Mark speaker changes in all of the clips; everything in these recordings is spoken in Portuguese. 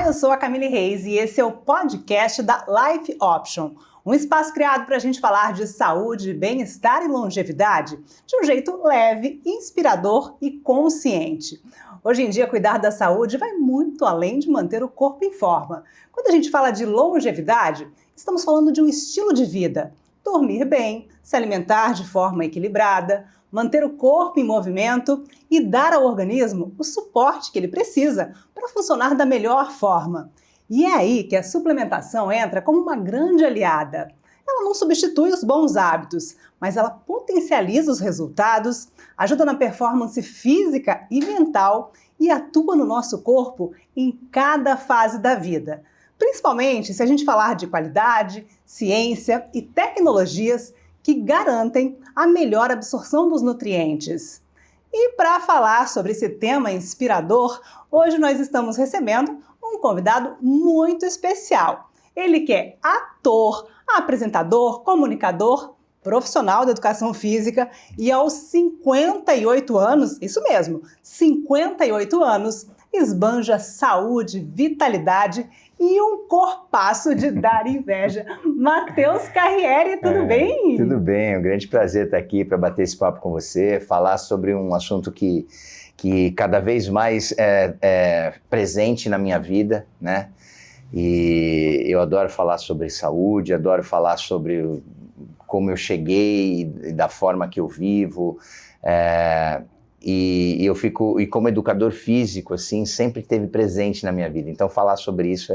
Speaker 1: Eu sou a Camille Reis e esse é o podcast da Life Option, um espaço criado para a gente falar de saúde, bem-estar e longevidade de um jeito leve, inspirador e consciente. Hoje em dia, cuidar da saúde vai muito além de manter o corpo em forma. Quando a gente fala de longevidade, estamos falando de um estilo de vida. Dormir bem, se alimentar de forma equilibrada, manter o corpo em movimento e dar ao organismo o suporte que ele precisa para funcionar da melhor forma. E é aí que a suplementação entra como uma grande aliada. Ela não substitui os bons hábitos, mas ela potencializa os resultados, ajuda na performance física e mental e atua no nosso corpo em cada fase da vida. Principalmente se a gente falar de qualidade, ciência e tecnologias que garantem a melhor absorção dos nutrientes. E para falar sobre esse tema inspirador, hoje nós estamos recebendo um convidado muito especial. Ele que é ator, apresentador, comunicador, profissional da educação física e aos 58 anos, isso mesmo, 58 anos, esbanja saúde, vitalidade e um corpaço de dar inveja. Matheus Carriere, tudo bem?
Speaker 2: Tudo bem, é um grande prazer estar aqui para bater esse papo com você, falar sobre um assunto que cada vez mais é presente na minha vida, né? E eu adoro falar sobre saúde, adoro falar sobre como eu cheguei e da forma que eu vivo. E como educador físico, assim, sempre esteve presente na minha vida. Então, falar sobre isso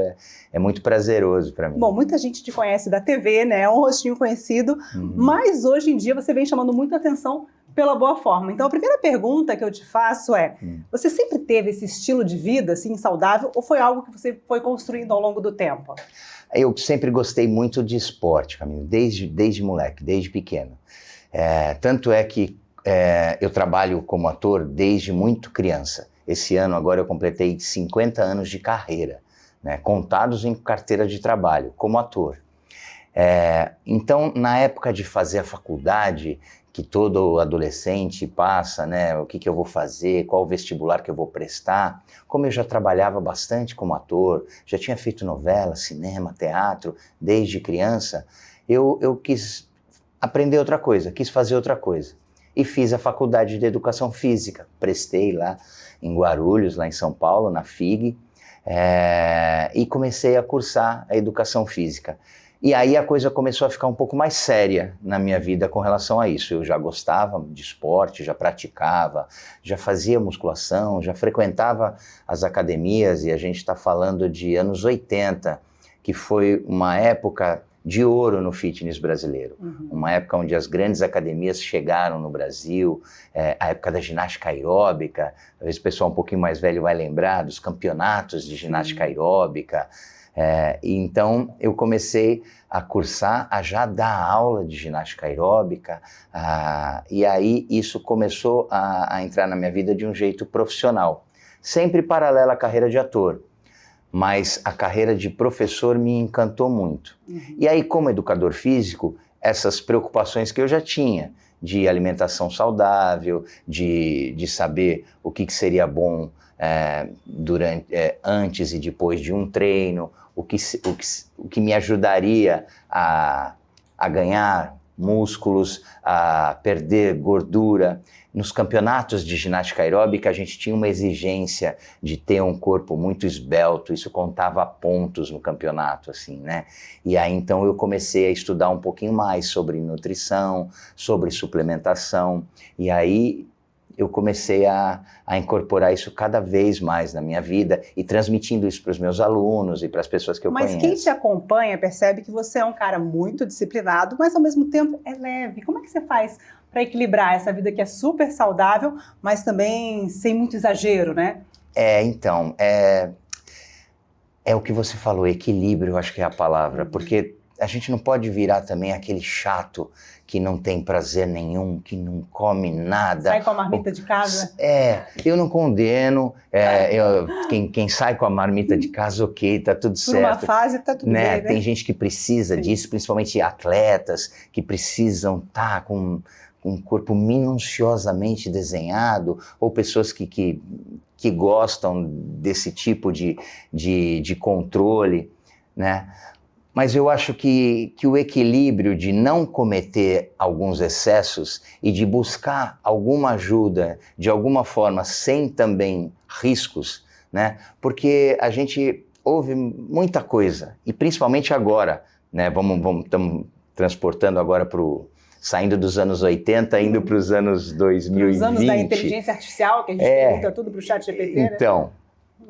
Speaker 2: é muito prazeroso para mim.
Speaker 1: Bom, muita gente te conhece da TV, né? É um rostinho conhecido, mas hoje em dia você vem chamando muita atenção pela boa forma. Então, a primeira pergunta que eu te faço é, você sempre teve esse estilo de vida, assim, saudável, ou foi algo que você foi construindo ao longo do tempo?
Speaker 2: Eu sempre gostei muito de esporte, Camilo, desde moleque, desde pequeno. Tanto é que eu trabalho como ator desde muito criança. Esse ano, agora, eu completei 50 anos de carreira, né, contados em carteira de trabalho, como ator. Então, na época de fazer a faculdade, que todo adolescente passa, né, o que eu vou fazer, qual o vestibular que eu vou prestar, como eu já trabalhava bastante como ator, já tinha feito novela, cinema, teatro, desde criança, eu quis aprender outra coisa, quis fazer outra coisa. E fiz a faculdade de Educação Física, prestei lá em Guarulhos, lá em São Paulo, na FIG, e comecei a cursar a Educação Física. E aí a coisa começou a ficar um pouco mais séria na minha vida com relação a isso. Eu já gostava de esporte, já praticava, já fazia musculação, já frequentava as academias, e a gente está falando de anos 80, que foi uma época de ouro no fitness brasileiro. Uma época onde as grandes academias chegaram no Brasil, a época da ginástica aeróbica, talvez o pessoal um pouquinho mais velho vai lembrar dos campeonatos de ginástica aeróbica. Então eu comecei a cursar, a já dar aula de ginástica aeróbica, e aí isso começou a entrar na minha vida de um jeito profissional, sempre paralela à carreira de ator. Mas a carreira de professor me encantou muito. E aí, como educador físico, essas preocupações que eu já tinha, de alimentação saudável, de saber o que seria bom antes e depois de um treino, o que me ajudaria a ganhar músculos, a perder gordura. Nos campeonatos de ginástica aeróbica, a gente tinha uma exigência de ter um corpo muito esbelto, isso contava pontos no campeonato, assim, né? E aí, então, eu comecei a estudar um pouquinho mais sobre nutrição, sobre suplementação, e aí eu comecei a incorporar isso cada vez mais na minha vida e transmitindo isso para os meus alunos e para as pessoas que eu conheço.
Speaker 1: Mas quem te acompanha percebe que você é um cara muito disciplinado, mas ao mesmo tempo é leve. Como é que você faz para equilibrar essa vida que é super saudável, mas também sem muito exagero, né?
Speaker 2: Então, é o que você falou, equilíbrio, eu acho que é a palavra, porque a gente não pode virar também aquele chato que não tem prazer nenhum, que não come nada.
Speaker 1: Sai com a marmita de casa?
Speaker 2: Eu não condeno, quem sai com a marmita de casa, ok, tá tudo certo.
Speaker 1: Por uma fase tá tudo bem, né?
Speaker 2: Tem gente que precisa disso, principalmente atletas que precisam estar com um corpo minuciosamente desenhado, ou pessoas que que gostam desse tipo de controle, né? Mas eu acho que o equilíbrio de não cometer alguns excessos e de buscar alguma ajuda, de alguma forma, sem também riscos, né? Porque a gente ouve muita coisa, e principalmente agora, né? Estamos transportando agora saindo dos anos 80, indo para os anos 2020.
Speaker 1: Os anos da inteligência artificial, que a gente pergunta tudo para o chat GPT, né?
Speaker 2: Então,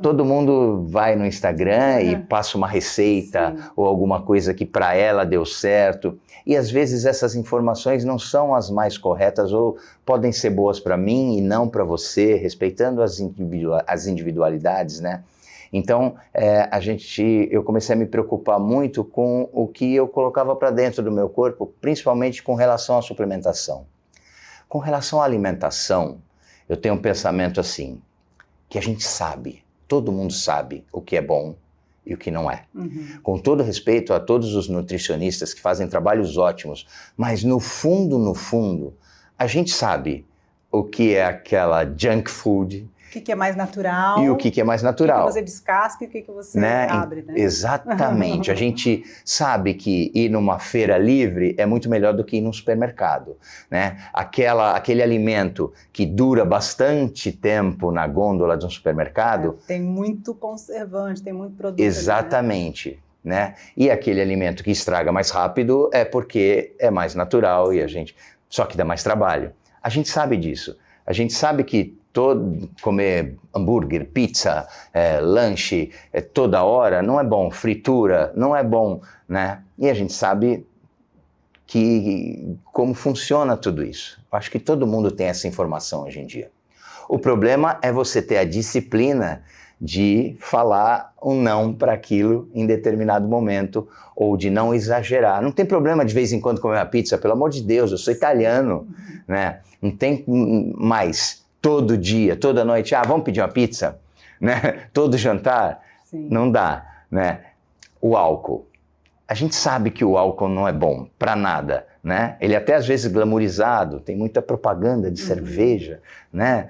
Speaker 2: todo mundo vai no Instagram e passa uma receita ou alguma coisa que para ela deu certo. E às vezes essas informações não são as mais corretas ou podem ser boas para mim e não para você, respeitando as individualidades, né? Então, eu comecei a me preocupar muito com o que eu colocava para dentro do meu corpo, principalmente com relação à suplementação. Com relação à alimentação, eu tenho um pensamento assim, que a gente sabe, todo mundo sabe o que é bom e o que não é. Com todo respeito a todos os nutricionistas que fazem trabalhos ótimos, mas no fundo, a gente sabe o que é aquela junk food,
Speaker 1: o que é mais natural.
Speaker 2: E o que é mais natural.
Speaker 1: O que você descasca e o que você abre, né?
Speaker 2: Exatamente. A gente sabe que ir numa feira livre é muito melhor do que ir num supermercado, né? Aquele alimento que dura bastante tempo na gôndola de um supermercado...
Speaker 1: tem muito conservante, tem muito produto.
Speaker 2: Exatamente. Né? E aquele alimento que estraga mais rápido é porque é mais natural e só que dá mais trabalho. A gente sabe disso. A gente sabe que comer hambúrguer, pizza, lanche toda hora não é bom, fritura não é bom, né? E a gente sabe como funciona tudo isso. Eu acho que todo mundo tem essa informação hoje em dia. O problema é você ter a disciplina de falar um não para aquilo em determinado momento ou de não exagerar. Não tem problema de vez em quando comer uma pizza, pelo amor de Deus, eu sou italiano, né? Não tem mais todo dia, toda noite, vamos pedir uma pizza, né? Todo jantar, não dá, né? O álcool. A gente sabe que o álcool não é bom para nada, né? Ele é até às vezes glamourizado, tem muita propaganda de cerveja, né?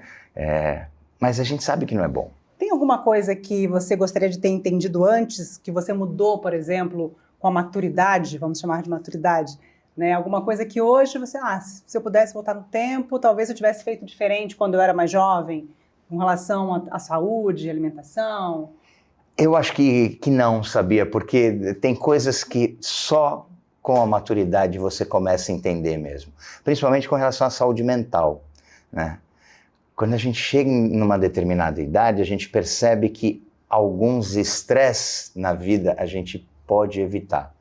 Speaker 2: Mas a gente sabe que não é bom.
Speaker 1: Tem alguma coisa que você gostaria de ter entendido antes, que você mudou, por exemplo, com a maturidade, vamos chamar de maturidade, né? Alguma coisa que hoje você, se eu pudesse voltar no tempo, talvez eu tivesse feito diferente quando eu era mais jovem, com relação à saúde, alimentação?
Speaker 2: Eu acho que não, sabia? Porque tem coisas que só com a maturidade você começa a entender mesmo. Principalmente com relação à saúde mental, né? Quando a gente chega numa determinada idade, a gente percebe que alguns estresses na vida a gente pode evitar.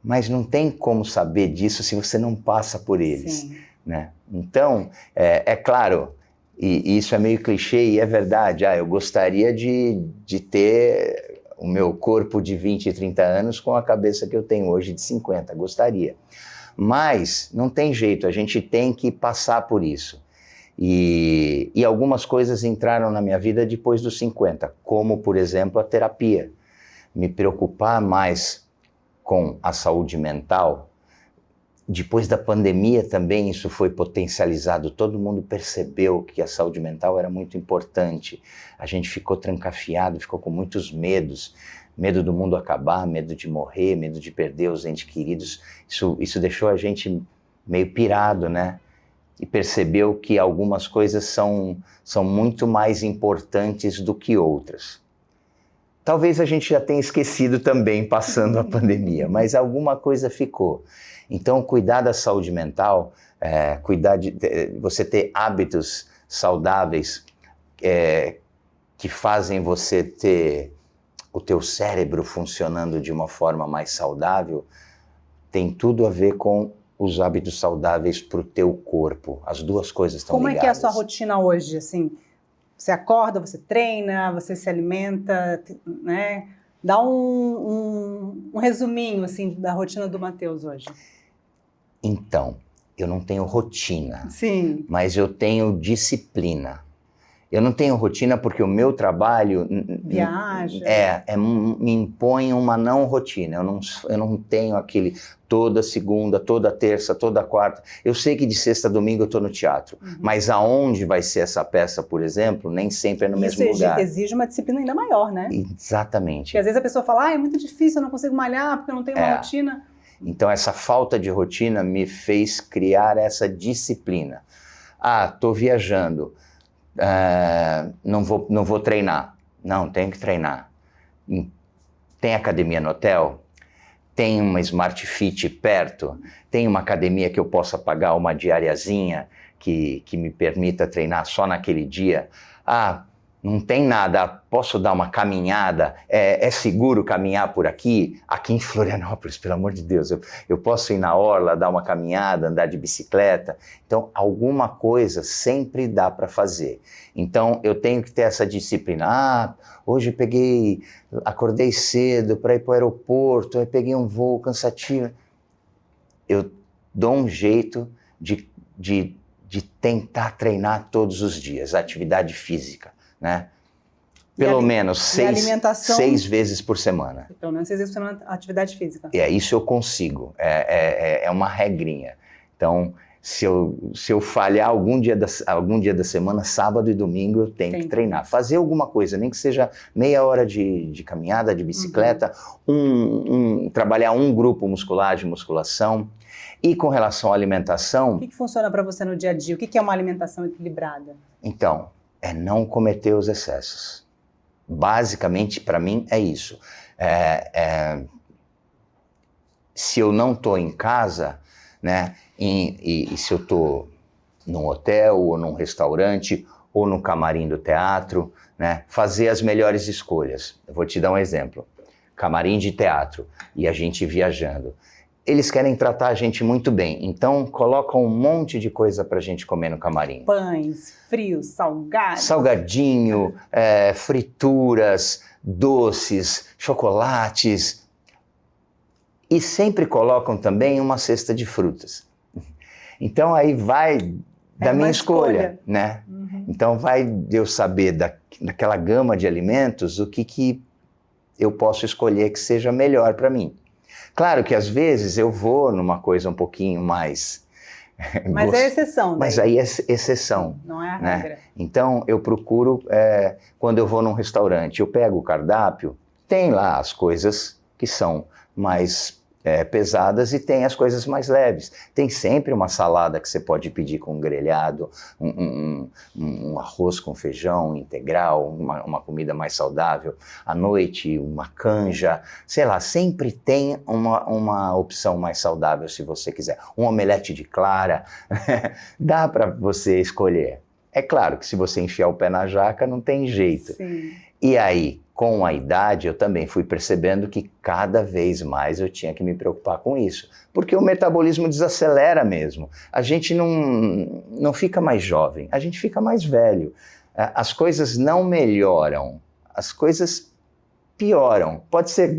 Speaker 2: Mas não tem como saber disso se você não passa por eles, né? Então, é claro, e isso é meio clichê e é verdade, eu gostaria de ter o meu corpo de 20 e 30 anos com a cabeça que eu tenho hoje de 50, gostaria. Mas não tem jeito, a gente tem que passar por isso. E algumas coisas entraram na minha vida depois dos 50, como, por exemplo, a terapia. Me preocupar mais com a saúde mental. Depois da pandemia também isso foi potencializado, todo mundo percebeu que a saúde mental era muito importante. A gente ficou trancafiado, ficou com muitos medos. Medo do mundo acabar, medo de morrer, medo de perder os entes queridos. Isso deixou a gente meio pirado, né? E percebeu que algumas coisas são muito mais importantes do que outras. Talvez a gente já tenha esquecido também passando a pandemia, mas alguma coisa ficou. Então, cuidar da saúde mental, cuidar de você ter hábitos saudáveis que fazem você ter o teu cérebro funcionando de uma forma mais saudável, tem tudo a ver com os hábitos saudáveis para o teu corpo. As duas coisas estão ligadas.
Speaker 1: Como é que é a sua rotina hoje, assim? Você acorda, você treina, você se alimenta, né? Dá um resuminho, assim, da rotina do Matheus hoje.
Speaker 2: Então, eu não tenho rotina,
Speaker 1: Sim.
Speaker 2: mas eu tenho disciplina. Eu não tenho rotina porque o meu trabalho
Speaker 1: Viaja.
Speaker 2: Me impõe uma não rotina. Eu não tenho aquele toda segunda, toda terça, toda quarta. Eu sei que de sexta a domingo eu estou no teatro, mas aonde vai ser essa peça, por exemplo, nem sempre é no mesmo lugar.
Speaker 1: Isso exige uma disciplina ainda maior, né?
Speaker 2: Exatamente.
Speaker 1: Porque às vezes a pessoa fala, é muito difícil, eu não consigo malhar porque eu não tenho uma rotina.
Speaker 2: Então essa falta de rotina me fez criar essa disciplina. Estou viajando. Não vou treinar. Não, tenho que treinar. Tem academia no hotel? Tem uma Smart Fit perto? Tem uma academia que eu possa pagar uma diariazinha que me permita treinar só naquele dia? Não tem nada, posso dar uma caminhada? É seguro caminhar por aqui? Aqui em Florianópolis, pelo amor de Deus, eu posso ir na orla, dar uma caminhada, andar de bicicleta? Então, alguma coisa sempre dá para fazer. Então, eu tenho que ter essa disciplina. Hoje acordei cedo para ir para o aeroporto, aí peguei um voo cansativo. Eu dou um jeito de tentar treinar todos os dias, atividade física. Né? Pelo menos 6 vezes por semana.
Speaker 1: Pelo menos 6 vezes por semana, atividade física.
Speaker 2: Isso eu consigo, é uma regrinha. Então, se eu falhar algum dia da semana, sábado e domingo, eu tenho que treinar. Fazer alguma coisa, nem que seja meia hora de caminhada, de bicicleta, trabalhar um grupo muscular de musculação. E com relação à alimentação...
Speaker 1: O que funciona para você no dia a dia? O que é uma alimentação equilibrada?
Speaker 2: Então, é não cometer os excessos. Basicamente, para mim, é isso. Se eu não estou em casa, né, e se eu estou num hotel, ou num restaurante, ou no camarim do teatro, né, fazer as melhores escolhas. Eu vou te dar um exemplo. Camarim de teatro, e a gente viajando. Eles querem tratar a gente muito bem, então colocam um monte de coisa pra gente comer no camarim.
Speaker 1: Pães, frios, salgados.
Speaker 2: Salgadinho, frituras, doces, chocolates. E sempre colocam também uma cesta de frutas. Então aí vai da minha escolha, né? Então vai eu saber daquela gama de alimentos o que eu posso escolher que seja melhor para mim. Claro que às vezes eu vou numa coisa um pouquinho mais...
Speaker 1: Mas é exceção. Daí.
Speaker 2: Mas aí é exceção.
Speaker 1: Não é a
Speaker 2: né?
Speaker 1: regra.
Speaker 2: Então eu procuro, quando eu vou num restaurante, eu pego o cardápio, tem lá as coisas que são mais pesadas e tem as coisas mais leves. Tem sempre uma salada que você pode pedir com um grelhado, um arroz com feijão integral, uma comida mais saudável. À noite, uma canja, sei lá, sempre tem uma opção mais saudável se você quiser. Um omelete de clara, dá para você escolher. É claro que se você enfiar o pé na jaca, não tem jeito.
Speaker 1: Sim.
Speaker 2: E aí, com a idade, eu também fui percebendo que cada vez mais eu tinha que me preocupar com isso. Porque o metabolismo desacelera mesmo. A gente não fica mais jovem, a gente fica mais velho. As coisas não melhoram, as coisas pioram. Pode ser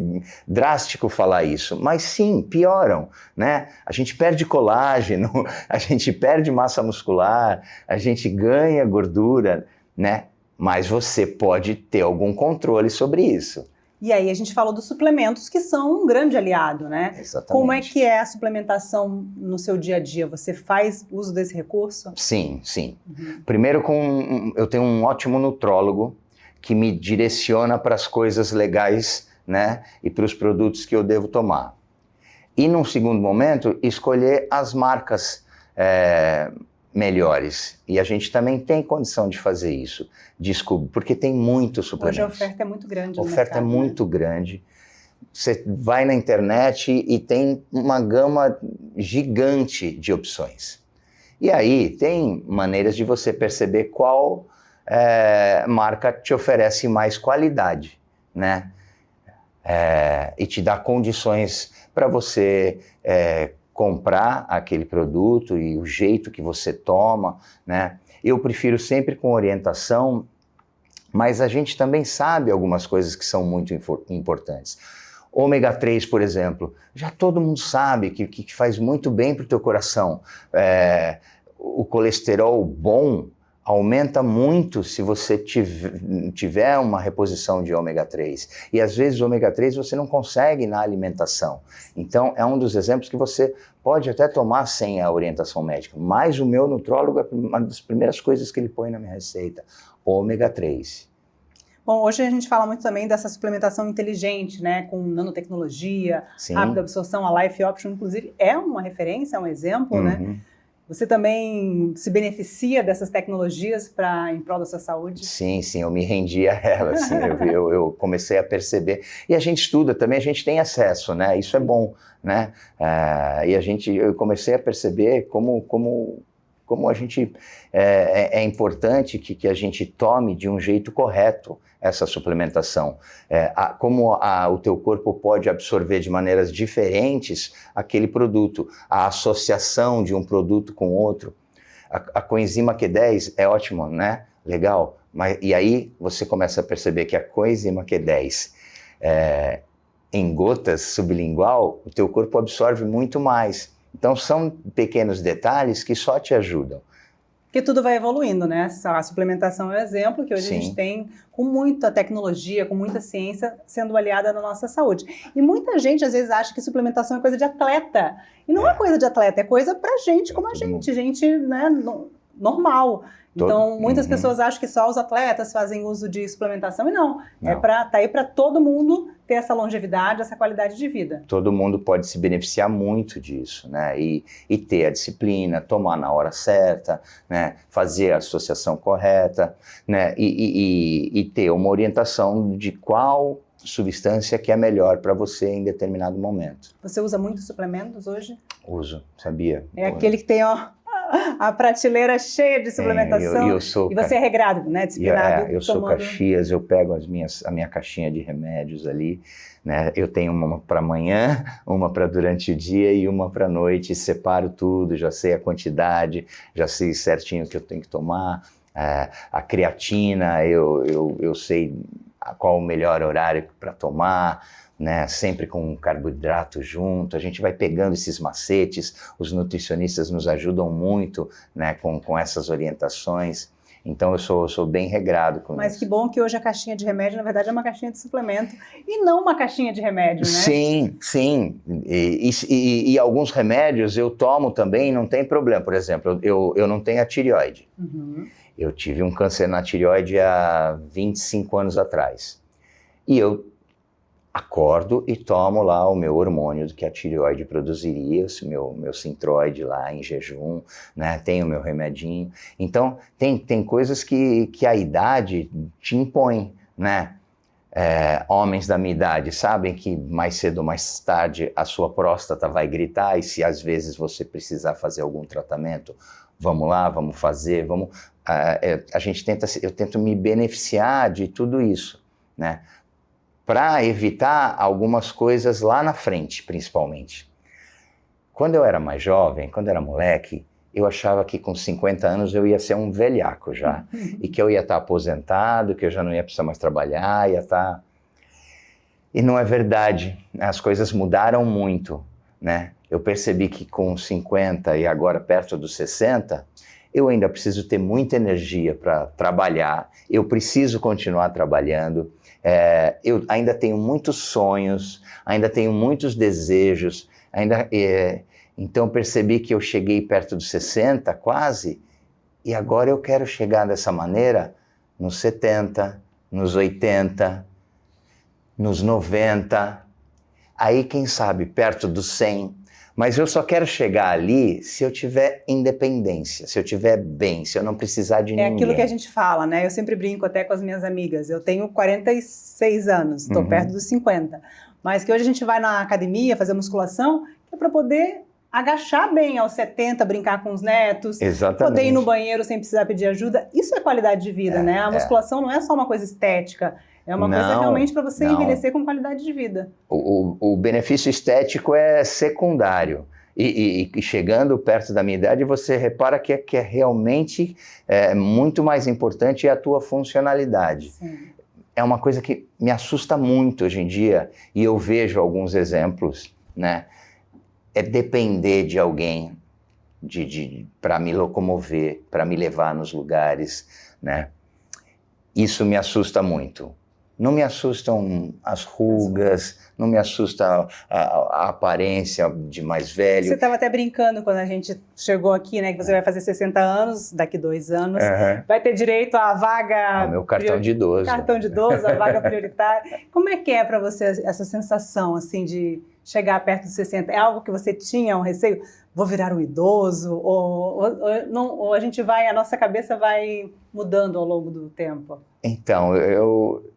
Speaker 2: drástico falar isso, mas sim, pioram, né? A gente perde colágeno, a gente perde massa muscular, a gente ganha gordura, né? Mas você pode ter algum controle sobre isso.
Speaker 1: E aí a gente falou dos suplementos, que são um grande aliado, né?
Speaker 2: Exatamente.
Speaker 1: Como é que é a suplementação no seu dia a dia? Você faz uso desse recurso?
Speaker 2: Sim, sim. Primeiro, eu tenho um ótimo nutrólogo que me direciona para as coisas legais, né? E para os produtos que eu devo tomar. E num segundo momento, escolher as marcas melhores. E a gente também tem condição de fazer isso. Desculpe, porque tem muitos suplementos.
Speaker 1: Hoje a oferta é muito grande.
Speaker 2: A oferta é muito grande. Você vai na internet e tem uma gama gigante de opções. E aí tem maneiras de você perceber qual marca te oferece mais qualidade, né? E te dá condições para você comprar aquele produto e o jeito que você toma, né? Eu prefiro sempre com orientação, mas a gente também sabe algumas coisas que são muito importantes. Ômega 3, por exemplo, já todo mundo sabe que faz muito bem para o teu coração. O colesterol bom aumenta muito se você tiver uma reposição de ômega 3. E às vezes o ômega 3 você não consegue na alimentação. Então é um dos exemplos que você pode até tomar sem a orientação médica. Mas o meu nutrólogo, uma das primeiras coisas que ele põe na minha receita, ômega 3.
Speaker 1: Bom, hoje a gente fala muito também dessa suplementação inteligente, né, com nanotecnologia,
Speaker 2: Sim.
Speaker 1: rápida absorção, a Life Option, inclusive, é uma referência, é um exemplo, né? Você também se beneficia dessas tecnologias em prol da sua saúde?
Speaker 2: Sim, eu me rendi a elas, assim, eu comecei a perceber. E a gente estuda também, a gente tem acesso, né? Isso é bom, né? Eu comecei a perceber como a gente é importante que a gente tome de um jeito correto essa suplementação, como o teu corpo pode absorver de maneiras diferentes aquele produto, a associação de um produto com outro. A coenzima Q10 é ótimo, né? Legal, e aí você começa a perceber que a coenzima Q10 em gotas sublingual, o teu corpo absorve muito mais. Então são pequenos detalhes que só te ajudam.
Speaker 1: Porque tudo vai evoluindo, né? A suplementação é um exemplo que hoje
Speaker 2: Sim.
Speaker 1: a gente tem com muita tecnologia, com muita ciência sendo aliada na nossa saúde. E muita gente às vezes acha que suplementação é coisa de atleta. E não é coisa de atleta, é coisa pra gente como a gente, né, normal. Então, muitas pessoas acham que só os atletas fazem uso de suplementação e não. Tá aí para todo mundo ter essa longevidade, essa qualidade de vida.
Speaker 2: Todo mundo pode se beneficiar muito disso, né? E ter a disciplina, tomar na hora certa, né? Fazer a associação correta, né? E ter uma orientação de qual substância que é melhor para você em determinado momento.
Speaker 1: Você usa muitos suplementos hoje?
Speaker 2: Uso, sabia?
Speaker 1: Aquele que tem, a prateleira cheia de suplementação. E você é regrado, né? Disciplinado.
Speaker 2: Eu sou Caxias, eu pego a minha caixinha de remédios ali, né? Eu tenho uma para amanhã, uma para durante o dia e uma para a noite. Separo tudo, já sei a quantidade, já sei certinho o que eu tenho que tomar. A creatina, eu sei qual o melhor horário para tomar. Né, sempre com um carboidrato junto, a gente vai pegando esses macetes, os nutricionistas nos ajudam muito, né, com essas orientações, então eu sou bem regrado com isso.
Speaker 1: Mas que bom que hoje a caixinha de remédio, na verdade, é uma caixinha de suplemento e não uma caixinha de remédio, né?
Speaker 2: Sim, e alguns remédios eu tomo também, não tem problema, por exemplo, eu não tenho a tireoide, eu tive um câncer na tireoide há 25 anos atrás, e eu acordo e tomo lá o meu hormônio que a tireoide produziria, o meu Synthroid lá em jejum, né? Tenho o meu remedinho. Então, tem coisas que a idade te impõe, né? Homens da minha idade sabem que mais cedo ou mais tarde a sua próstata vai gritar e se às vezes você precisar fazer algum tratamento, vamos lá, vamos fazer, eu tento me beneficiar de tudo isso, né? Para evitar algumas coisas lá na frente, principalmente. Quando eu era mais jovem, quando eu era moleque, eu achava que com 50 anos eu ia ser um velhaco já, e que eu ia estar aposentado, que eu já não ia precisar mais trabalhar, ia estar... E não é verdade, as coisas mudaram muito, né? Eu percebi que com 50 e agora perto dos 60, eu ainda preciso ter muita energia para trabalhar, eu preciso continuar trabalhando, eu ainda tenho muitos sonhos, ainda tenho muitos desejos, então percebi que eu cheguei perto dos 60 quase, e agora eu quero chegar dessa maneira nos 70, nos 80, nos 90, aí quem sabe perto dos 100, mas eu só quero chegar ali se eu tiver independência, se eu tiver bem, se eu não precisar de ninguém.
Speaker 1: É aquilo que a gente fala, né? Eu sempre brinco até com as minhas amigas. Eu tenho 46 anos, estou perto dos 50. Mas que hoje a gente vai na academia fazer musculação, que é para poder agachar bem aos 70, brincar com os netos,
Speaker 2: Exatamente.
Speaker 1: Poder ir no banheiro sem precisar pedir ajuda. Isso é qualidade de vida, né? A musculação não é só uma coisa estética, é uma coisa realmente para você envelhecer com qualidade de vida.
Speaker 2: O benefício estético é secundário. E chegando perto da minha idade, você repara que é realmente muito mais importante a tua funcionalidade.
Speaker 1: Sim.
Speaker 2: É uma coisa que me assusta muito hoje em dia, e eu vejo alguns exemplos, né? É depender de alguém para me locomover, para me levar nos lugares, né? Isso me assusta muito. Não me assustam as rugas, não me assusta a aparência de mais velho.
Speaker 1: Você estava até brincando quando a gente chegou aqui, né? Que você vai fazer 60 anos, daqui 2 anos. Vai ter direito à vaga...
Speaker 2: Meu cartão de idoso.
Speaker 1: Cartão de idoso, a vaga prioritária. Como é que é para você essa sensação, assim, de chegar perto dos 60? É algo que você tinha um receio? Vou virar um idoso? Ou a gente vai, a nossa cabeça vai mudando ao longo do tempo?
Speaker 2: Então, eu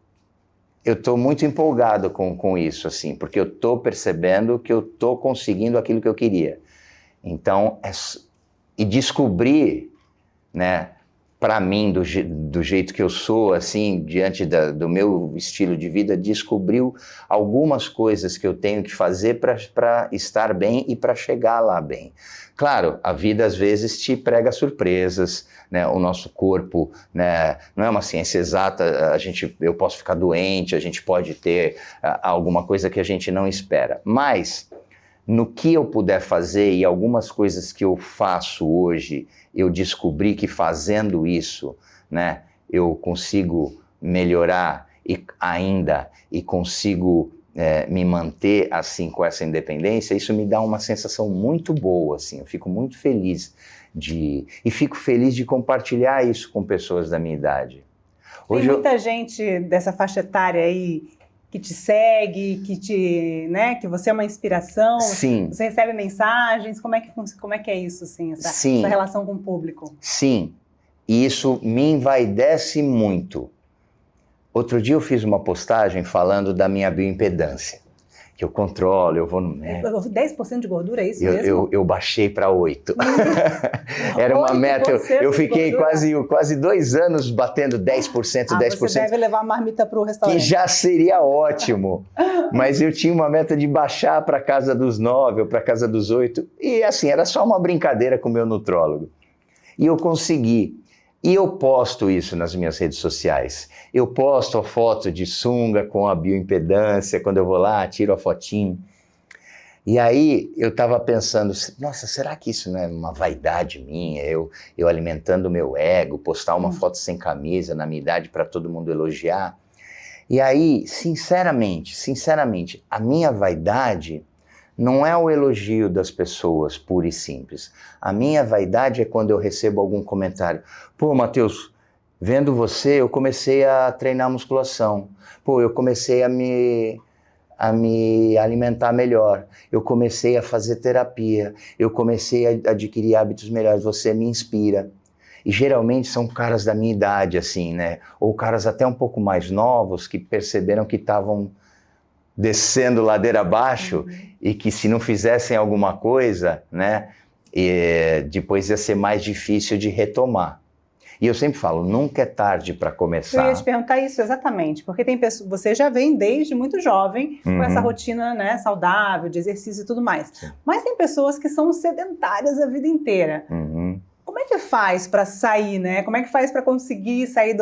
Speaker 2: estou muito empolgado com isso, assim, porque eu estou percebendo que eu estou conseguindo aquilo que eu queria. Então, e descobrir, né, para mim, do jeito que eu sou, assim, diante do meu estilo de vida, descobriu algumas coisas que eu tenho que fazer para estar bem e para chegar lá bem. Claro, a vida às vezes te prega surpresas, né? O nosso corpo, né, não é uma ciência exata, eu posso ficar doente, a gente pode ter alguma coisa que a gente não espera. Mas, no que eu puder fazer e algumas coisas que eu faço hoje, eu descobri que fazendo isso, né, eu consigo melhorar e consigo me manter assim com essa independência. Isso me dá uma sensação muito boa, assim. Eu fico muito feliz e fico feliz de compartilhar isso com pessoas da minha idade.
Speaker 1: Tem muita gente dessa faixa etária aí que te segue, que você é uma inspiração.
Speaker 2: Sim.
Speaker 1: Você recebe mensagens. Como é que é isso, assim, essa relação com o público?
Speaker 2: Sim. E isso me envaidece muito. Outro dia eu fiz uma postagem falando da minha bioimpedância, que eu controlo, eu vou no médico.
Speaker 1: 10% de gordura, é isso mesmo?
Speaker 2: Eu baixei para 8%. Era uma meta, eu fiquei quase 2 anos batendo 10%, 10%.
Speaker 1: Você deve levar a marmita para o restaurante.
Speaker 2: Que já seria ótimo, mas eu tinha uma meta de baixar para casa dos 9 ou para casa dos 8, e assim, era só uma brincadeira com o meu nutrólogo. E eu consegui. E eu posto isso nas minhas redes sociais. Eu posto a foto de sunga com a bioimpedância, quando eu vou lá, tiro a fotinho. E aí eu estava pensando, nossa, será que isso não é uma vaidade minha? Eu alimentando o meu ego, postar uma foto sem camisa na minha idade para todo mundo elogiar. E aí, sinceramente, a minha vaidade não é o elogio das pessoas, pura e simples. A minha vaidade é quando eu recebo algum comentário. Pô, Matheus, vendo você, eu comecei a treinar musculação. Pô, eu comecei a me alimentar melhor. Eu comecei a fazer terapia. Eu comecei a adquirir hábitos melhores. Você me inspira. E geralmente são caras da minha idade, assim, né? Ou caras até um pouco mais novos que perceberam que estavam descendo ladeira abaixo e que se não fizessem alguma coisa, né, depois ia ser mais difícil de retomar. E eu sempre falo, nunca é tarde para começar.
Speaker 1: Eu ia te perguntar isso exatamente, porque tem pessoas, você já vem desde muito jovem com essa rotina, né, saudável, de exercício e tudo mais. Sim. Mas tem pessoas que são sedentárias a vida inteira. Como é que faz para sair, né? Como é que faz para conseguir sair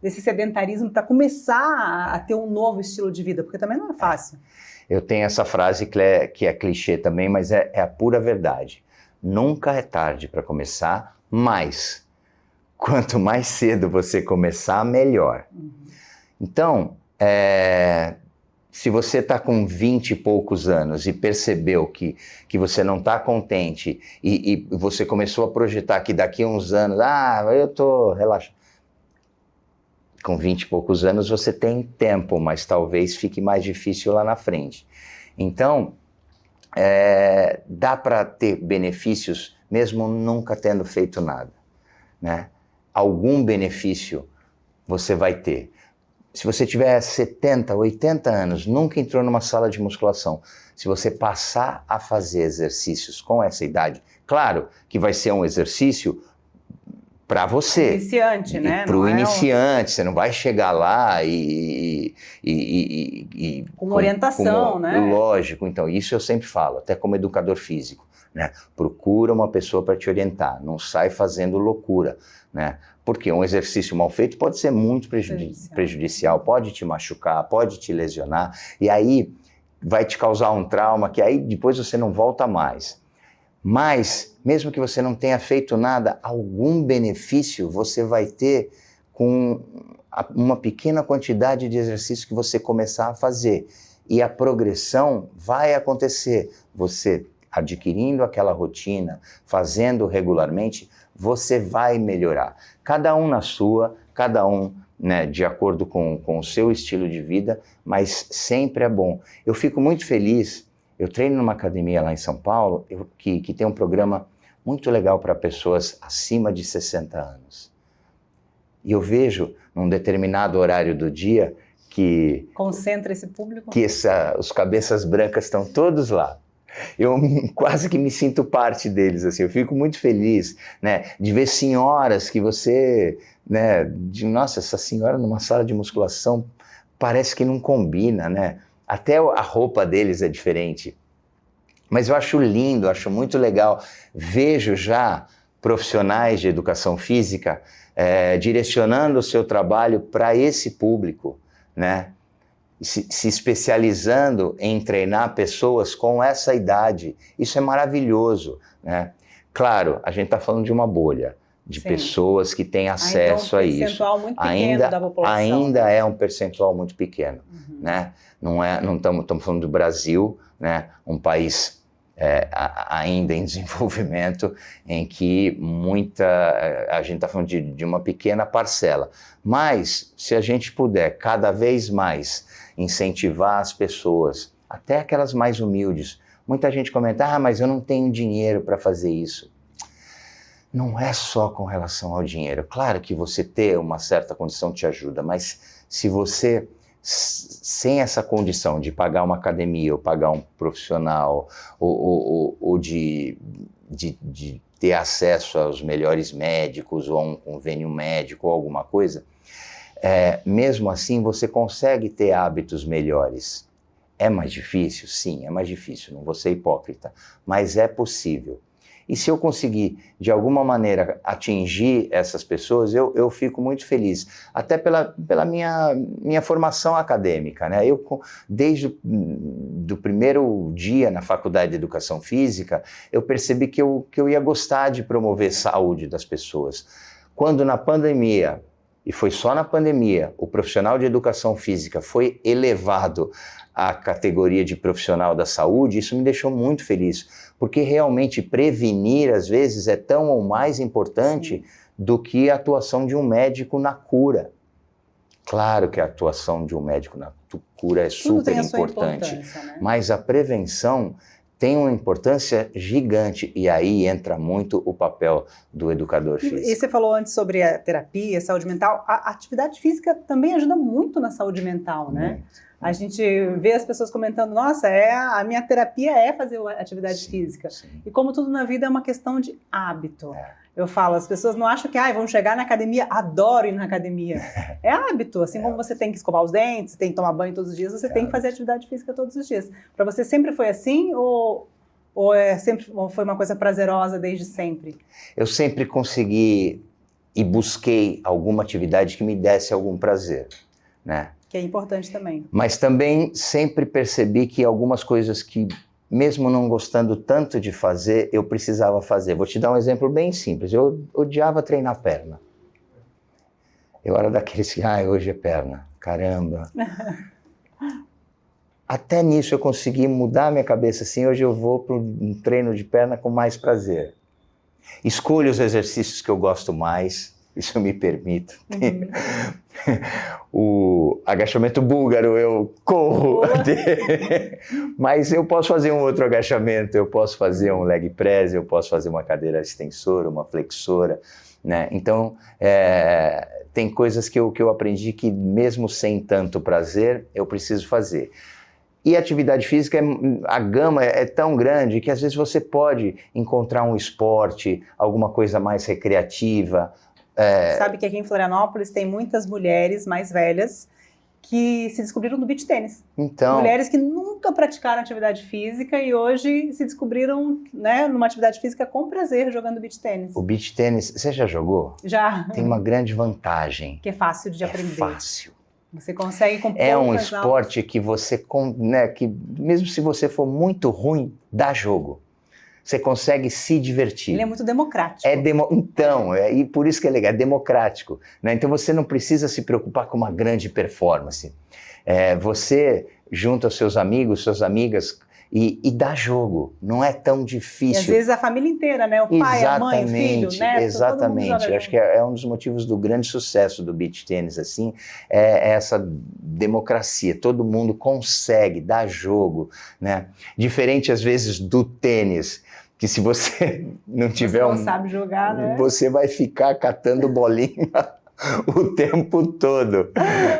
Speaker 1: desse sedentarismo, para começar a ter um novo estilo de vida? Porque também não é fácil. Eu tenho essa frase que é clichê também, mas é a pura verdade. Nunca é tarde para começar, mas quanto mais cedo você começar, melhor. Então, se você está com 20 e poucos anos e percebeu que você não está contente e você começou a projetar que daqui a uns anos, eu estou relaxado. Com 20 e poucos anos você tem tempo, mas talvez fique mais difícil lá na frente. Então, dá para ter benefícios mesmo nunca tendo feito nada, né? Algum benefício você vai ter. Se você tiver 70, 80 anos, nunca entrou numa sala de musculação, se você passar a fazer exercícios com essa idade, claro que vai ser um exercício para você. Iniciante, né? Para o iniciante, você não vai chegar lá com orientação, né? Lógico, então isso eu sempre falo, até como educador físico, né? Procura uma pessoa para te orientar, não sai fazendo loucura, né? Porque um exercício mal feito pode ser muito prejudicial, pode te machucar, pode te lesionar, e aí vai te causar um trauma que aí depois você não volta mais.
Speaker 2: Mas, mesmo que você não tenha feito nada, algum benefício você vai ter com uma pequena quantidade de exercício que você começar a fazer. E a progressão vai acontecer. Você adquirindo aquela rotina, fazendo regularmente, você vai melhorar. Cada um na sua, cada um, né, de acordo com o seu estilo de vida, mas sempre é bom. Eu fico muito feliz, eu treino numa academia lá em São Paulo, que tem um programa muito legal para pessoas acima de 60 anos. E eu vejo, num determinado horário do dia, que...
Speaker 1: Concentra esse público?
Speaker 2: Que os cabeças brancas estão todos lá. Eu quase que me sinto parte deles, assim, eu fico muito feliz, né, de ver senhoras que você, né, nossa, essa senhora numa sala de musculação parece que não combina, né, até a roupa deles é diferente, mas eu acho lindo, acho muito legal, vejo já profissionais de educação física direcionando o seu trabalho para esse público, né, se especializando em treinar pessoas com essa idade. Isso é maravilhoso, né? Claro, a gente está falando de uma bolha, de
Speaker 1: Sim.
Speaker 2: pessoas que têm acesso a isso.
Speaker 1: Um percentual muito pequeno da população.
Speaker 2: Ainda é um percentual muito pequeno, né? Não estamos falando do Brasil, né? Um país ainda em desenvolvimento, em que a gente está falando de uma pequena parcela. Mas, se a gente puder cada vez mais incentivar as pessoas, até aquelas mais humildes. Muita gente comenta, mas eu não tenho dinheiro para fazer isso. Não é só com relação ao dinheiro. Claro que você ter uma certa condição te ajuda, mas se você, sem essa condição de pagar uma academia, ou pagar um profissional, ou de ter acesso aos melhores médicos, ou a um convênio médico, ou alguma coisa, mesmo assim você consegue ter hábitos melhores. É mais difícil? Sim, é mais difícil, não vou ser hipócrita, mas é possível. E se eu conseguir, de alguma maneira, atingir essas pessoas, eu fico muito feliz. Até pela minha formação acadêmica, né? Eu, desde do primeiro dia na Faculdade de Educação Física, eu percebi que eu ia gostar de promover saúde das pessoas. Quando na pandemia, e foi só na pandemia, o profissional de educação física foi elevado à categoria de profissional da saúde, isso me deixou muito feliz, porque realmente prevenir, às vezes, é tão ou mais importante do que a atuação de um médico na cura. Claro que a atuação de um médico na cura é super importante, né? Mas a prevenção tem uma importância gigante, e aí entra muito o papel do educador físico.
Speaker 1: E você falou antes sobre a terapia, a saúde mental. A atividade física também ajuda muito na saúde mental, né? A gente vê as pessoas comentando, nossa, a minha terapia é fazer atividade física.
Speaker 2: Sim.
Speaker 1: E como tudo na vida é uma questão de hábito. Eu falo, as pessoas não acham que vão chegar na academia, adoro ir na academia. É hábito, assim como você tem que escovar os dentes, tem que tomar banho todos os dias, você tem que fazer atividade física todos os dias. Para você sempre foi assim ou foi uma coisa prazerosa desde sempre?
Speaker 2: Eu sempre consegui e busquei alguma atividade que me desse algum prazer, né?
Speaker 1: Que é importante também.
Speaker 2: Mas também sempre percebi que algumas coisas que, mesmo não gostando tanto de fazer, eu precisava fazer. Vou te dar um exemplo bem simples. Eu odiava treinar perna. Eu era daqueles que, hoje é perna, caramba. Até nisso eu consegui mudar a minha cabeça assim, hoje eu vou para um treino de perna com mais prazer. Escolho os exercícios que eu gosto mais, isso eu me permito. O agachamento búlgaro eu corro, mas eu posso fazer um outro agachamento, eu posso fazer um leg press, eu posso fazer uma cadeira extensora, uma flexora, né? Então, tem coisas que eu aprendi que mesmo sem tanto prazer, eu preciso fazer. E a atividade física, a gama é tão grande que às vezes você pode encontrar um esporte, alguma coisa mais recreativa.
Speaker 1: Sabe que aqui em Florianópolis tem muitas mulheres mais velhas que se descobriram no beach tênis.
Speaker 2: Então,
Speaker 1: mulheres que nunca praticaram atividade física e hoje se descobriram, né, numa atividade física com prazer jogando beach tênis.
Speaker 2: O beach tênis, você já jogou?
Speaker 1: Já.
Speaker 2: Tem uma grande vantagem.
Speaker 1: Que é fácil de aprender.
Speaker 2: É fácil.
Speaker 1: Você consegue com poucas
Speaker 2: um esporte que você, né, que mesmo se você for muito ruim, dá jogo. Você consegue se divertir.
Speaker 1: Ele é muito democrático.
Speaker 2: Então, e por isso que é legal, é democrático, né? Então você não precisa se preocupar com uma grande performance. Você junta os seus amigos, suas amigas e dá jogo. Não é tão difícil.
Speaker 1: E às vezes a família inteira, né? O pai, a mãe, o filho, o neto,
Speaker 2: exatamente.
Speaker 1: Todo mundo joga.
Speaker 2: Eu acho que é um dos motivos do grande sucesso do beach tênis, assim, é essa democracia. Todo mundo consegue dar jogo, né? Diferente às vezes do tênis, que se você não tiver
Speaker 1: você não sabe jogar, né?
Speaker 2: Você vai ficar catando bolinha o tempo todo,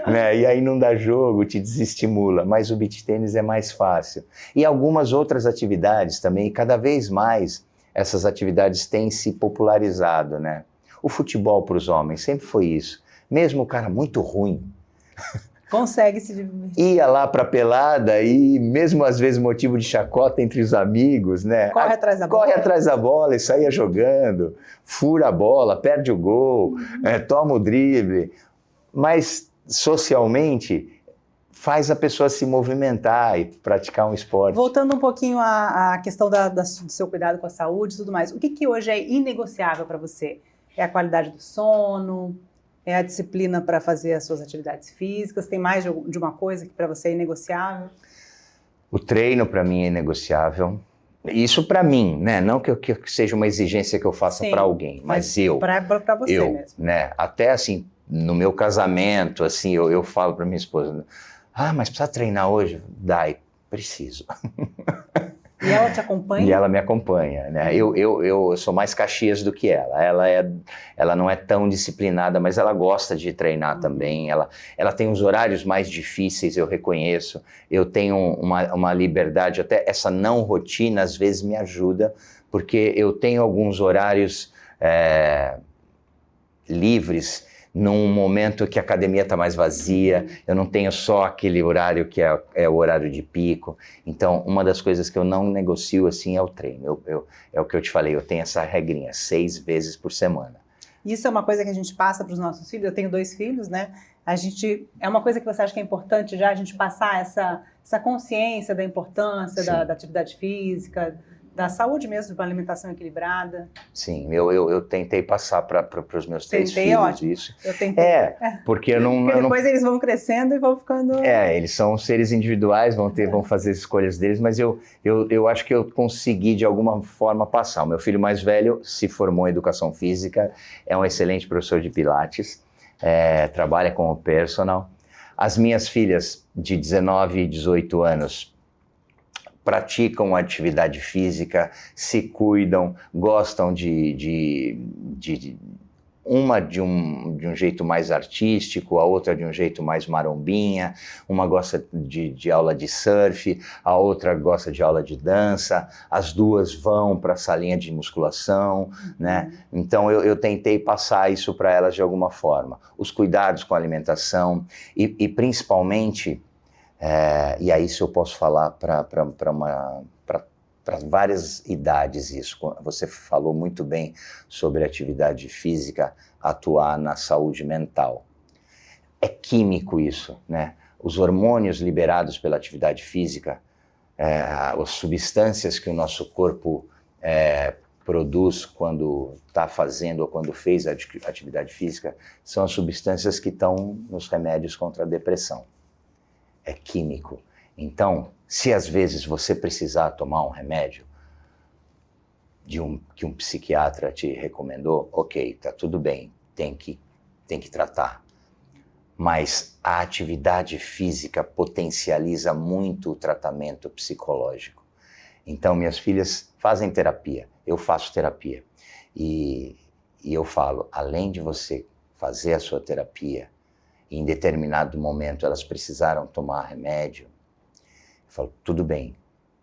Speaker 2: né? E aí não dá jogo, te desestimula. Mas o beach tênis é mais fácil. E algumas outras atividades também, e cada vez mais essas atividades têm se popularizado, né? O futebol para os homens sempre foi isso. Mesmo o cara muito ruim,
Speaker 1: consegue se divertir.
Speaker 2: Ia lá pra pelada e mesmo às vezes motivo de chacota entre os amigos, né?
Speaker 1: Corre atrás da bola.
Speaker 2: Corre atrás da bola e saia jogando, fura a bola, perde o gol, toma o drible. Mas socialmente faz a pessoa se movimentar e praticar um esporte.
Speaker 1: Voltando um pouquinho à questão do seu cuidado com a saúde e tudo mais, o que hoje é inegociável para você? É a qualidade do sono? É a disciplina para fazer as suas atividades físicas? Tem mais de uma coisa que para você é inegociável?
Speaker 2: O treino para mim é inegociável. Isso para mim, né? Não que seja uma exigência que eu faça para alguém, mas
Speaker 1: para você mesmo.
Speaker 2: Né? Até assim, no meu casamento, assim, eu falo para minha esposa, mas precisa treinar hoje? Dai, preciso.
Speaker 1: E ela te acompanha?
Speaker 2: E ela me acompanha, né? Eu sou mais Caxias do que ela. Ela não é tão disciplinada, mas ela gosta de treinar também. Ela tem os horários mais difíceis, eu reconheço. Eu tenho uma liberdade, até essa não rotina às vezes me ajuda, porque eu tenho alguns horários livres num momento que a academia está mais vazia, eu não tenho só aquele horário que é o horário de pico. Então, uma das coisas que eu não negocio assim é o treino. É o que eu te falei, eu tenho essa regrinha, 6 vezes por semana.
Speaker 1: Isso é uma coisa que a gente passa para os nossos filhos. Eu tenho 2 filhos, né? É uma coisa que você acha que é importante já a gente passar essa consciência da importância da atividade física, da saúde mesmo, de uma alimentação equilibrada?
Speaker 2: Sim, eu tentei passar para os meus 3 filhos
Speaker 1: ótimo.
Speaker 2: Isso.
Speaker 1: Eu tentei.
Speaker 2: Porque eu não...
Speaker 1: Porque depois eles vão crescendo e vão ficando...
Speaker 2: eles são seres individuais, vão fazer as escolhas deles, mas eu acho que eu consegui de alguma forma passar. O meu filho mais velho se formou em educação física, é um excelente professor de pilates, trabalha como personal. As minhas filhas de 19 e 18 anos praticam atividade física, se cuidam, gostam de um jeito mais artístico, a outra de um jeito mais marombinha, uma gosta de aula de surf, a outra gosta de aula de dança, as duas vão para a salinha de musculação, né? Então eu tentei passar isso para elas de alguma forma. Os cuidados com a alimentação e principalmente... e aí isso eu posso falar para várias idades isso. Você falou muito bem sobre a atividade física atuar na saúde mental. É químico isso, né? Os hormônios liberados pela atividade física, as substâncias que o nosso corpo produz quando está fazendo ou quando fez a atividade física, são as substâncias que estão nos remédios contra a depressão. É químico. Então, se às vezes você precisar tomar um remédio que um psiquiatra te recomendou, ok, tá tudo bem, tem que tratar. Mas a atividade física potencializa muito o tratamento psicológico. Então, minhas filhas fazem terapia, eu faço terapia. E eu falo, além de você fazer a sua terapia, em determinado momento elas precisaram tomar remédio, eu falo, tudo bem,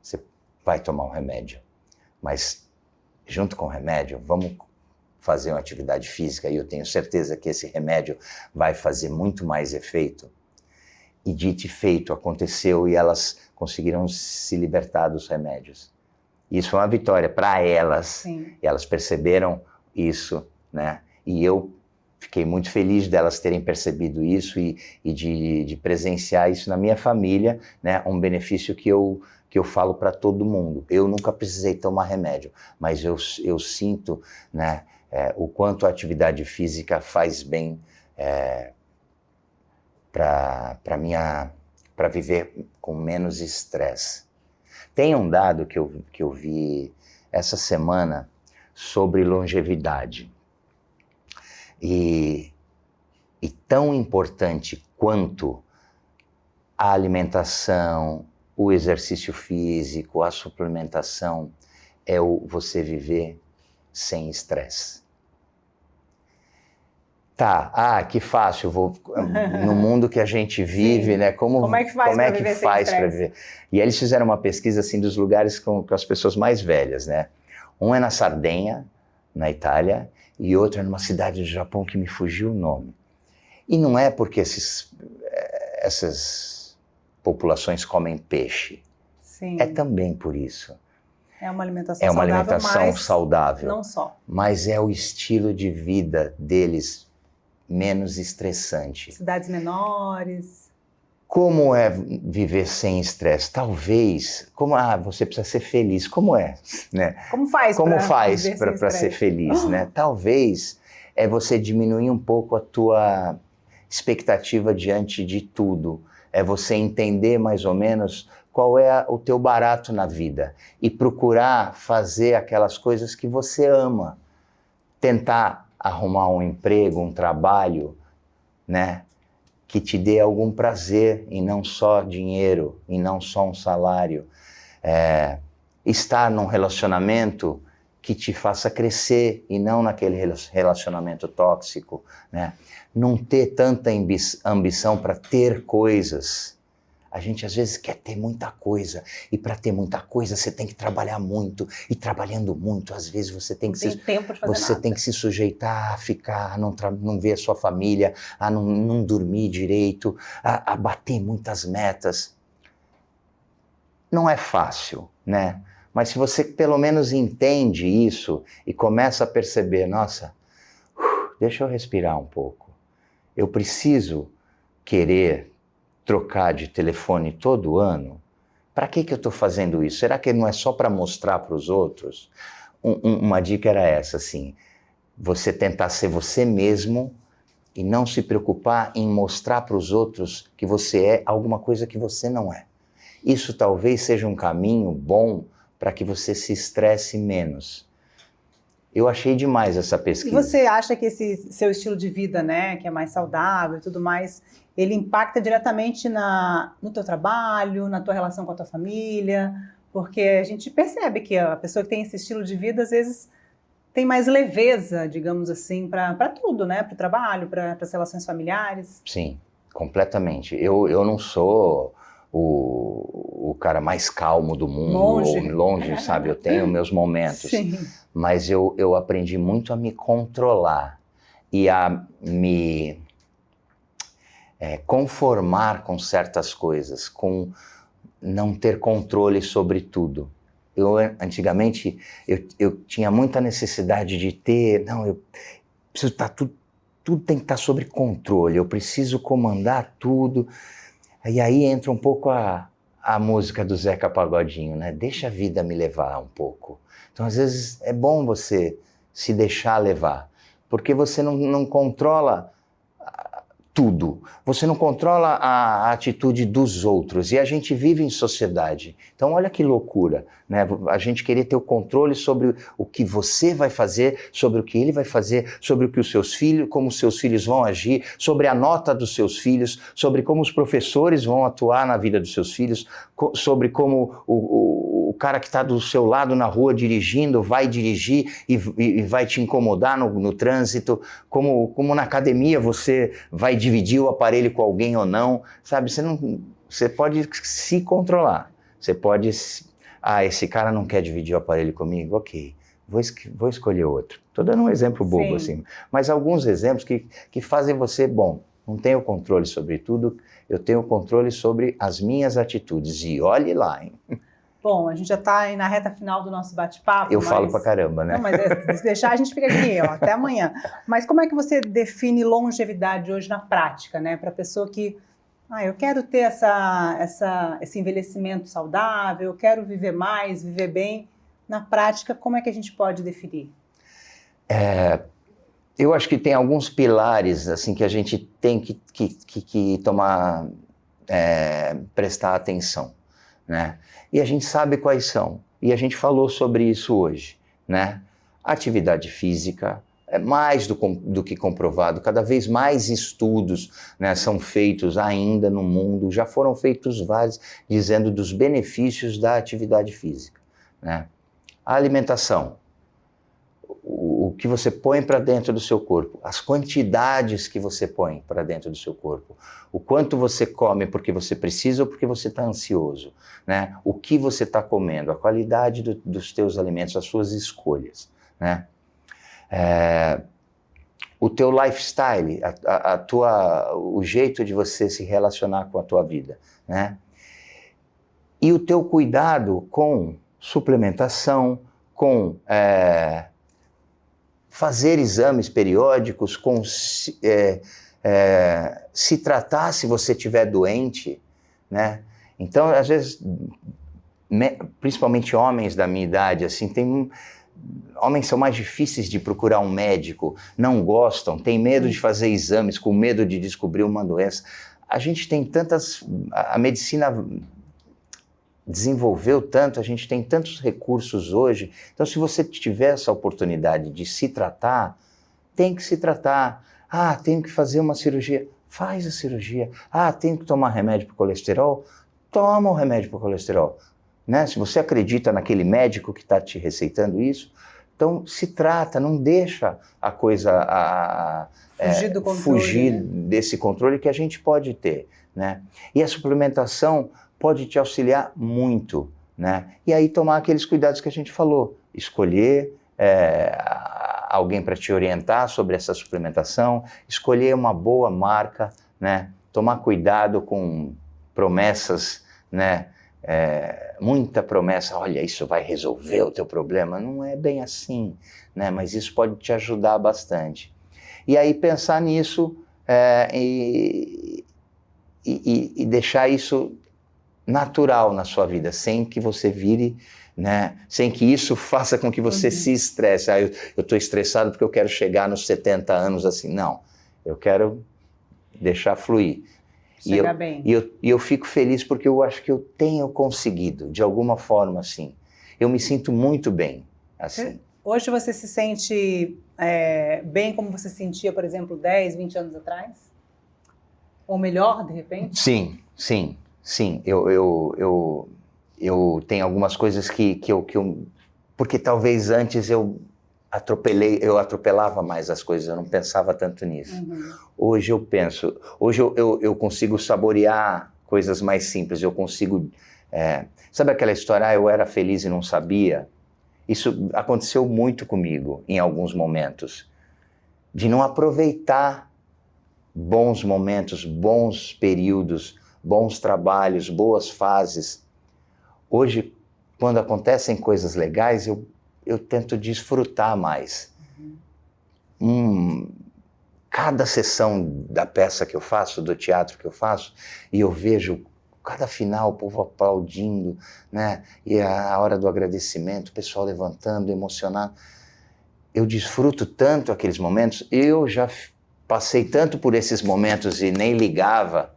Speaker 2: você vai tomar um remédio, mas junto com o remédio, vamos fazer uma atividade física e eu tenho certeza que esse remédio vai fazer muito mais efeito. E dito e feito, aconteceu e elas conseguiram se libertar dos remédios. Isso foi uma vitória para elas.
Speaker 1: Sim.
Speaker 2: E elas perceberam isso, né? E eu fiquei muito feliz delas terem percebido isso e de presenciar isso na minha família, né? Um benefício que eu falo para todo mundo. Eu nunca precisei tomar remédio, mas eu sinto, né, o quanto a atividade física faz bem para viver com menos estresse. Tem um dado que eu vi essa semana sobre longevidade. E tão importante quanto a alimentação, o exercício físico, a suplementação, é você viver sem estresse. Tá, que fácil, no mundo que a gente vive,
Speaker 1: Sim.
Speaker 2: né?
Speaker 1: Como é que faz
Speaker 2: para viver? E aí eles fizeram uma pesquisa assim dos lugares com as pessoas mais velhas, né? Um é na Sardenha, na Itália, e outro é numa cidade do Japão que me fugiu o nome. E não é porque essas populações comem peixe.
Speaker 1: Sim.
Speaker 2: É também por isso.
Speaker 1: É uma alimentação
Speaker 2: saudável. É uma
Speaker 1: saudável,
Speaker 2: alimentação
Speaker 1: mas
Speaker 2: saudável.
Speaker 1: não só.
Speaker 2: Mas é o estilo de vida deles menos estressante.
Speaker 1: Cidades menores.
Speaker 2: Como é viver sem estresse? Talvez, você precisa ser feliz. Como é, né?
Speaker 1: Como faz
Speaker 2: para ser feliz, né? Talvez é você diminuir um pouco a tua expectativa diante de tudo. É você entender mais ou menos qual é o teu barato na vida e procurar fazer aquelas coisas que você ama. Tentar arrumar um emprego, um trabalho, né, que te dê algum prazer e não só dinheiro, e não só um salário. Estar num relacionamento que te faça crescer e não naquele relacionamento tóxico, né? Não ter tanta ambição para ter coisas. A gente às vezes quer ter muita coisa, e para ter muita coisa você tem que trabalhar muito, e trabalhando muito, às vezes você tem que tem que se sujeitar a ficar, a não ver a sua família, a não dormir direito, a bater muitas metas. Não é fácil, né? Mas se você pelo menos entende isso e começa a perceber, nossa, deixa eu respirar um pouco. Eu preciso querer trocar de telefone todo ano? Para que eu estou fazendo isso? Será que não é só para mostrar para os outros? Uma dica era essa, assim, você tentar ser você mesmo e não se preocupar em mostrar para os outros que você é alguma coisa que você não é. Isso talvez seja um caminho bom para que você se estresse menos. Eu achei demais essa pesquisa.
Speaker 1: E você acha que esse seu estilo de vida, né, que é mais saudável e tudo mais, ele impacta diretamente no teu trabalho, na tua relação com a tua família? Porque a gente percebe que a pessoa que tem esse estilo de vida, às vezes, tem mais leveza, digamos assim, para tudo, né? Para o trabalho, para as relações familiares.
Speaker 2: Sim, completamente. Eu não sou o cara mais calmo do mundo, ou longe, sabe? Eu tenho meus momentos.
Speaker 1: Sim.
Speaker 2: Mas eu aprendi muito a me controlar e a me conformar com certas coisas, com não ter controle sobre tudo. Antigamente, eu tinha muita necessidade de ter, eu preciso estar tudo tem que estar sob controle, eu preciso comandar tudo. E aí entra um pouco a música do Zeca Pagodinho, né? Deixa a vida me levar um pouco. Então, às vezes, é bom você se deixar levar, porque você não controla tudo. Você não controla a atitude dos outros. E a gente vive em sociedade. Então, olha que loucura, né? A gente querer ter o controle sobre o que você vai fazer, sobre o que ele vai fazer, sobre o que os seus filhos, como os seus filhos vão agir, sobre a nota dos seus filhos, sobre como os professores vão atuar na vida dos seus filhos, sobre como o cara que está do seu lado na rua dirigindo vai dirigir e vai te incomodar no trânsito, como na academia você vai dividir o aparelho com alguém ou não, sabe? Você pode se controlar. Você pode... esse cara não quer dividir o aparelho comigo? Ok, vou escolher outro. Estou dando um exemplo bobo, assim. Mas alguns exemplos que fazem você... Bom, não tenho controle sobre tudo, eu tenho controle sobre as minhas atitudes. E olhe lá, hein?
Speaker 1: Bom, a gente já está aí na reta final do nosso bate-papo.
Speaker 2: Eu falo pra caramba, né?
Speaker 1: Não, mas se deixar, a gente fica aqui, ó, até amanhã. Mas como é que você define longevidade hoje na prática, né? Para a pessoa que, eu quero ter esse envelhecimento saudável, eu quero viver mais, viver bem. Na prática, como é que a gente pode definir?
Speaker 2: Eu acho que tem alguns pilares assim que a gente tem que tomar, prestar atenção, né? E a gente sabe quais são. E a gente falou sobre isso hoje, né? Atividade física é mais do que comprovado. Cada vez mais estudos, né, são feitos ainda no mundo. Já foram feitos vários dizendo dos benefícios da atividade física, né? A alimentação. O que você põe para dentro do seu corpo, as quantidades que você põe para dentro do seu corpo, o quanto você come porque você precisa ou porque você está ansioso, né? O que você está comendo, a qualidade dos teus alimentos, as suas escolhas, né? O teu lifestyle, o jeito de você se relacionar com a tua vida, né? E o teu cuidado com suplementação, com fazer exames periódicos, com se tratar se você estiver doente, né? Então, às vezes, principalmente homens da minha idade, assim, homens são mais difíceis de procurar um médico, não gostam, têm medo de fazer exames, com medo de descobrir uma doença. A gente tem a medicina desenvolveu tanto, a gente tem tantos recursos hoje. Então, se você tiver essa oportunidade de se tratar, tem que se tratar. Tenho que fazer uma cirurgia. Faz a cirurgia. Tenho que tomar remédio para o colesterol. Toma o remédio para o colesterol. Né? Se você acredita naquele médico que está te receitando isso, então se trata, não deixa a coisa
Speaker 1: fugir do controle,
Speaker 2: fugir,
Speaker 1: né?
Speaker 2: Desse controle que a gente pode ter, né? E a suplementação pode te auxiliar muito, né? E aí tomar aqueles cuidados que a gente falou, escolher alguém para te orientar sobre essa suplementação, escolher uma boa marca, né? Tomar cuidado com promessas, né? Muita promessa, olha, isso vai resolver o teu problema, não é bem assim, né? Mas isso pode te ajudar bastante. E aí pensar nisso e deixar isso natural na sua vida, sem que você vire, né? Sem que isso faça com que você se estresse. Eu estou estressado porque eu quero chegar nos 70 anos assim. Não, eu quero deixar fluir.
Speaker 1: Chegar bem.
Speaker 2: E eu fico feliz porque eu acho que eu tenho conseguido, de alguma forma, assim. Eu me sinto muito bem, assim.
Speaker 1: Hoje você se sente bem como você se sentia, por exemplo, 10, 20 anos atrás? Ou melhor, de repente?
Speaker 2: Sim. Eu tenho algumas coisas que eu... Porque talvez antes eu atropelava mais as coisas, eu não pensava tanto nisso. Hoje eu penso, hoje eu consigo saborear coisas mais simples, eu consigo... sabe aquela história, eu era feliz e não sabia? Isso aconteceu muito comigo em alguns momentos, de não aproveitar bons momentos, bons períodos, bons trabalhos, boas fases. Hoje, quando acontecem coisas legais, eu tento desfrutar mais. Cada sessão da peça que eu faço, do teatro que eu faço, e eu vejo cada final o povo aplaudindo, né? E a hora do agradecimento, o pessoal levantando, emocionado. Eu desfruto tanto aqueles momentos, eu já passei tanto por esses momentos e nem ligava.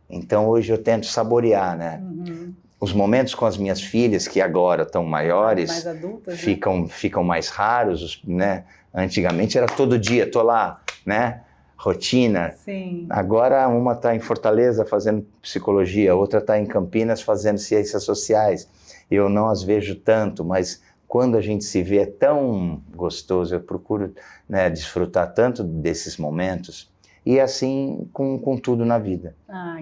Speaker 2: Então hoje eu tento saborear, né? Os momentos com as minhas filhas, que agora estão maiores,
Speaker 1: mais adultas,
Speaker 2: ficam mais raros, né? Antigamente era todo dia, tô lá, né? Rotina.
Speaker 1: Sim.
Speaker 2: Agora uma está em Fortaleza fazendo psicologia, outra está em Campinas fazendo ciências sociais. Eu não as vejo tanto, mas quando a gente se vê é tão gostoso, eu procuro, né, desfrutar tanto desses momentos. E assim com tudo na vida.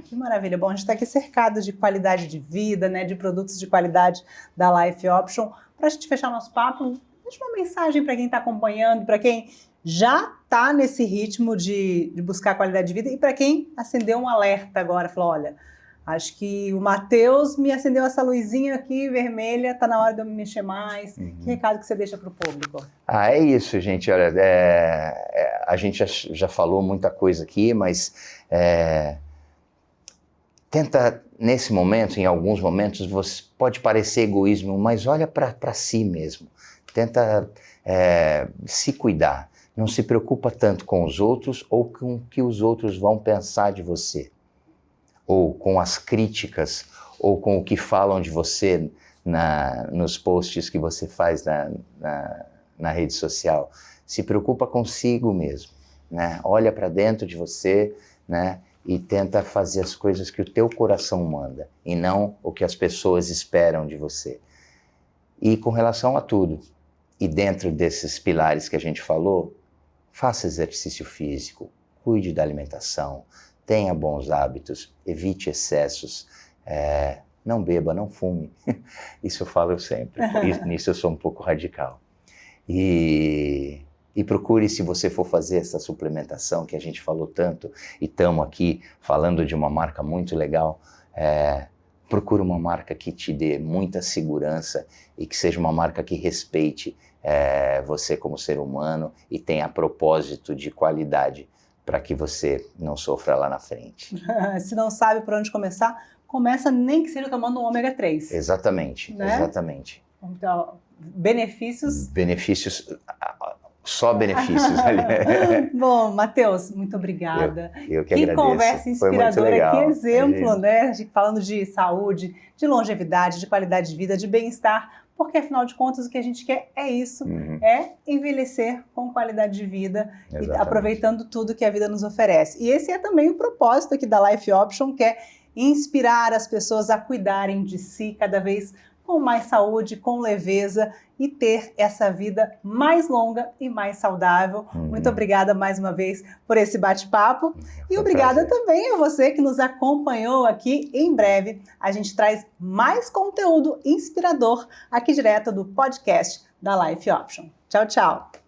Speaker 1: Que maravilha. Bom, a gente está aqui cercado de qualidade de vida, né, de produtos de qualidade da Life Option. Para a gente fechar nosso papo, deixa uma mensagem para quem está acompanhando, para quem já está nesse ritmo de buscar qualidade de vida e para quem acendeu um alerta agora, falou, olha, Acho que o Matheus me acendeu essa luzinha aqui vermelha, tá na hora de eu me mexer mais. Que recado que você deixa para o público?
Speaker 2: É isso, gente. Olha, a gente já falou muita coisa aqui, mas tenta, nesse momento, em alguns momentos, pode parecer egoísmo, mas olha para si mesmo. Tenta se cuidar. Não se preocupa tanto com os outros ou com o que os outros vão pensar de você. Ou com as críticas, ou com o que falam de você nos posts que você faz na rede social. Se preocupa consigo mesmo, né? Olha para dentro de você, né? E tenta fazer as coisas que o teu coração manda, e não o que as pessoas esperam de você. E com relação a tudo, e dentro desses pilares que a gente falou, faça exercício físico, cuide da alimentação, tenha bons hábitos, evite excessos, não beba, não fume. Isso eu falo sempre, nisso eu sou um pouco radical. E procure, se você for fazer essa suplementação que a gente falou tanto, e estamos aqui falando de uma marca muito legal, procure uma marca que te dê muita segurança e que seja uma marca que respeite você como ser humano e tenha propósito de qualidade, para que você não sofra lá na frente.
Speaker 1: Se não sabe por onde começar, começa nem que seja tomando um ômega 3.
Speaker 2: Exatamente, né? Exatamente.
Speaker 1: Então, benefícios...
Speaker 2: Só benefícios ali.
Speaker 1: Bom, Matheus, muito obrigada.
Speaker 2: Eu que agradeço.
Speaker 1: Que conversa inspiradora, que exemplo, né? Falando de saúde, de longevidade, de qualidade de vida, de bem-estar, porque afinal de contas o que a gente quer é isso, envelhecer com qualidade de vida. Exatamente. E aproveitando tudo que a vida nos oferece. E esse é também o propósito aqui da Life Option, que é inspirar as pessoas a cuidarem de si cada vez com mais saúde, com leveza e ter essa vida mais longa e mais saudável. Muito obrigada mais uma vez por esse bate-papo e obrigada também a você que nos acompanhou aqui. Em breve a gente traz mais conteúdo inspirador aqui direto do podcast da Life Option. Tchau, tchau!